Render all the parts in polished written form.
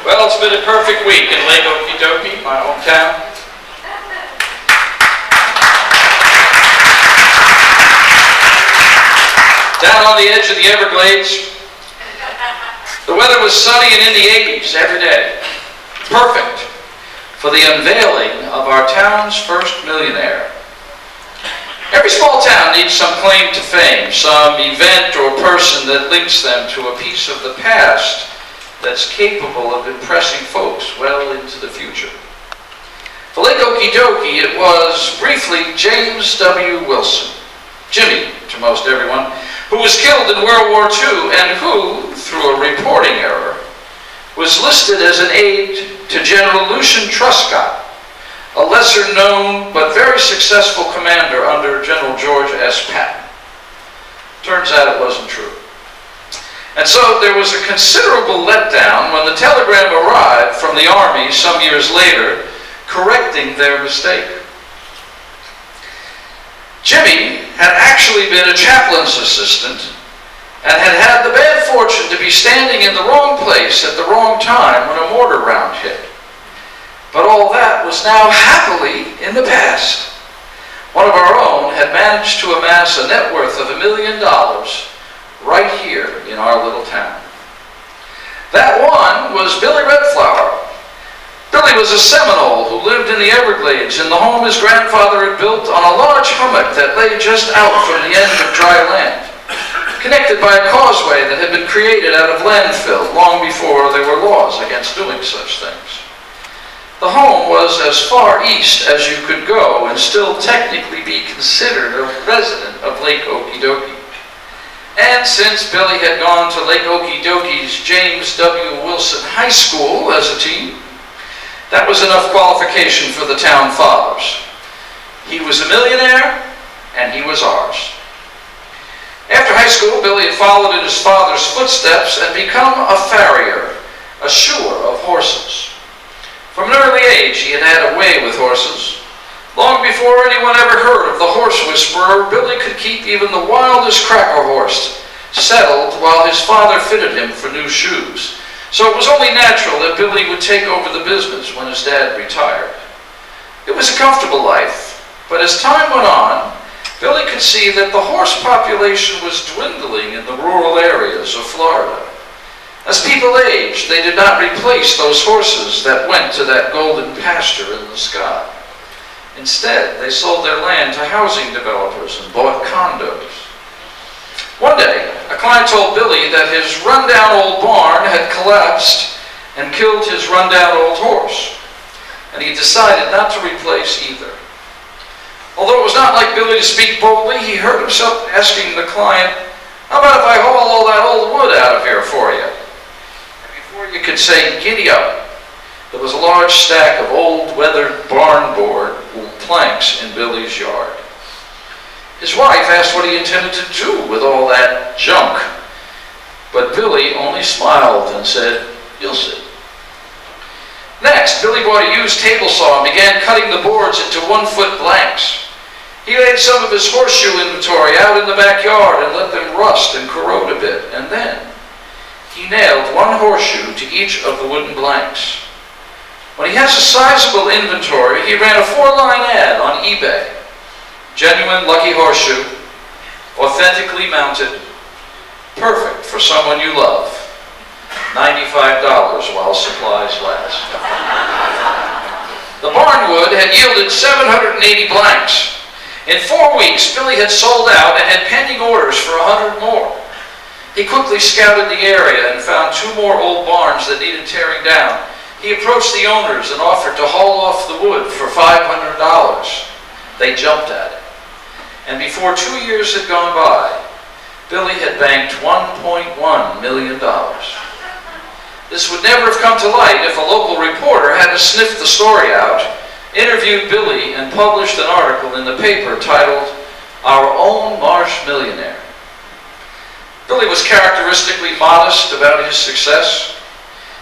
Well, it's been a perfect week in Lake Okee-dokee, my hometown. Down on the edge of the Everglades, the weather was sunny and in the 80s every day. Perfect for the unveiling of our town's first millionaire. Every small town needs some claim to fame, some event or person that links them to a piece of the past that's capable of impressing folks well into the future. For Lake Okee-dokee, it was briefly James W. Wilson, Jimmy to most everyone, who was killed in World War II and who, through a reporting error, was listed as an aide to General Lucian Truscott, a lesser-known but very successful commander under General George S. Patton. Turns out it wasn't true. And so there was a considerable letdown when the telegram arrived from the Army some years later, correcting their mistake. Jimmy had actually been a chaplain's assistant and had had the bad fortune to be standing in the wrong place at the wrong time when a mortar round hit. But all that was now happily in the past. One of our own had managed to amass a net worth of $1 million right here in our little town. That one was Billy Redflower. Billy was a Seminole who lived in the Everglades in the home his grandfather had built on a large hummock that lay just out from the end of dry land, connected by a causeway that had been created out of landfill long before there were laws against doing such things. The home was as far east as you could go and still technically be considered a resident of Lake Okee-dokee. And since Billy had gone to Lake Okee-dokee's James W. Wilson High School as a teen, that was enough qualification for the town fathers. He was a millionaire, and he was ours. After high school, Billy had followed in his father's footsteps and become a farrier, a shoer of horses. From an early age, he had had a way with horses. Long before anyone ever heard of the horse whisperer, Billy could keep even the wildest cracker horse settled while his father fitted him for new shoes. So it was only natural that Billy would take over the business when his dad retired. It was a comfortable life, but as time went on, Billy could see that the horse population was dwindling in the rural areas of Florida. As people aged, they did not replace those horses that went to that golden pasture in the sky. Instead, they sold their land to housing developers and bought condos. One day, a client told Billy that his rundown old barn had collapsed and killed his rundown old horse, and he decided not to replace either. Although it was not like Billy to speak boldly, he heard himself asking the client, "How about if I haul all that old wood out of here for you?" And before you could say, "Giddy up," there was a large stack of old weathered barn board planks in Billy's yard. His wife asked what he intended to do with all that junk, but Billy only smiled and said, "You'll see." Next, Billy bought a used table saw and began cutting the boards into 1-foot blanks. He laid some of his horseshoe inventory out in the backyard and let them rust and corrode a bit, and then he nailed one horseshoe to each of the wooden blanks. When he has a sizable inventory, he ran a 4-line ad on eBay. Genuine lucky horseshoe, authentically mounted, perfect for someone you love. $95 while supplies last. The barnwood had yielded 780 blanks. In 4 weeks, Billy had sold out and had pending orders for 100 more. He quickly scouted the area and found 2 more old barns that needed tearing down. He approached the owners and offered to haul off the wood for $500. They jumped at it. And before 2 years had gone by, Billy had banked $1.1 million. This would never have come to light if a local reporter hadn't sniffed the story out, interviewed Billy, and published an article in the paper titled, "Our Own Marsh Millionaire." Billy was characteristically modest about his success.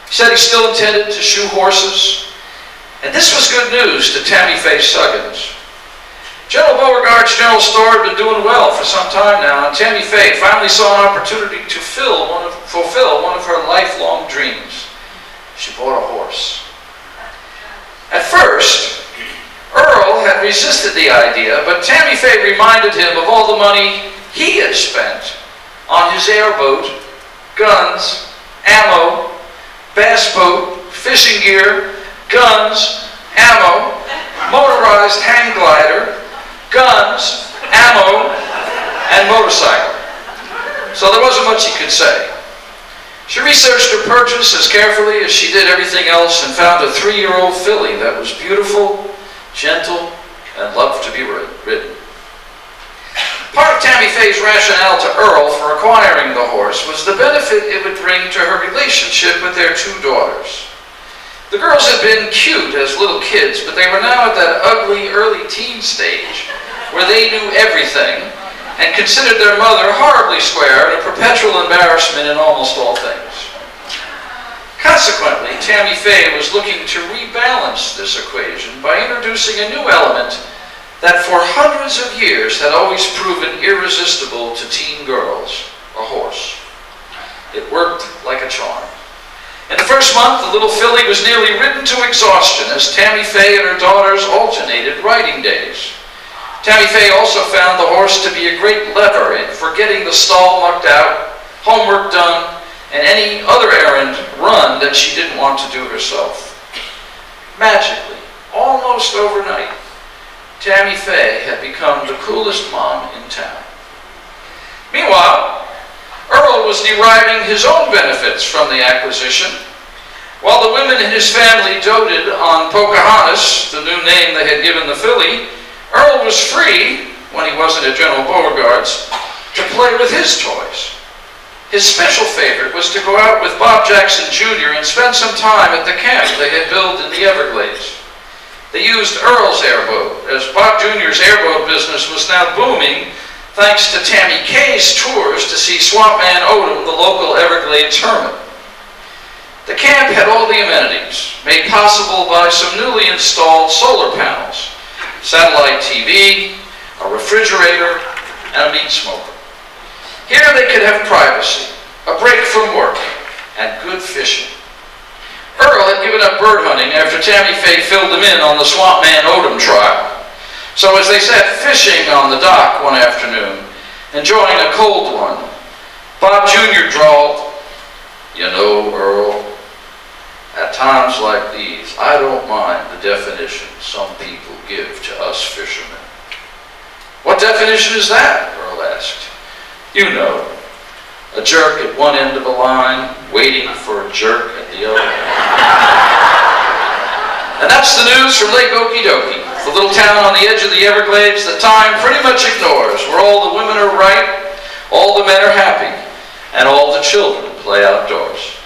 He said he still intended to shoe horses, and this was good news to Tammy Faye Suggins. General Beauregard's General Store had been doing well for some time now, and Tammy Faye finally saw an opportunity to fulfill one of her lifelong dreams. She bought a horse. At first, Earl had resisted the idea, but Tammy Faye reminded him of all the money he had spent on his airboat, guns, ammo, bass boat, fishing gear, guns, ammo, motorized hang glider, guns, ammo, and motorcycle. So there wasn't much he could say. She researched her purchase as carefully as she did everything else and found a 3-year-old filly that was beautiful, gentle, and loved to be ridden. Part of Tammy Faye's rationale to Earl for acquiring the horse was the benefit it would bring to her relationship with their 2 daughters. The girls had been cute as little kids, but they were now at that ugly early teen stage where they knew everything and considered their mother horribly square and a perpetual embarrassment in almost all things. Consequently, Tammy Faye was looking to rebalance this equation by introducing a new element that for hundreds of years had always proven irresistible to teen girls: a horse. It worked like a charm. In the first month, the little filly was nearly ridden to exhaustion as Tammy Faye and her daughters alternated riding days. Tammy Faye also found the horse to be a great lever for getting the stall mucked out, homework done, and any other errand run that she didn't want to do herself. Magically, almost overnight, Tammy Faye had become the coolest mom in town. Meanwhile, Earl was deriving his own benefits from the acquisition. While the women in his family doted on Pocahontas, the new name they had given the filly, Earl was free, when he wasn't at General Beauregard's, to play with his toys. His special favorite was to go out with Bob Jackson Jr. and spend some time at the camp they had built in the Everglades. They used Earl's airboat, as Bob Jr.'s airboat business was now booming thanks to Tammy Kay's tours to see Swampman Odom, the local Everglades hermit. The camp had all the amenities, made possible by some newly installed solar panels, satellite TV, a refrigerator, and a meat smoker. Here they could have privacy, a break from work, and good fishing. Earl had given up bird hunting after Tammy Faye filled him in on the Swampman Odom trial. So as they sat fishing on the dock one afternoon, enjoying a cold one, Bob Jr. drawled, "You know, Earl, at times like these, I don't mind the definition some people give to us fishermen." "What definition is that?" Earl asked. "You know, a jerk at one end of a line, waiting for a jerk at the other." And that's the news from Lake Okee-dokee, the little town on the edge of the Everglades that time pretty much ignores, where all the women are right, all the men are happy, and all the children play outdoors.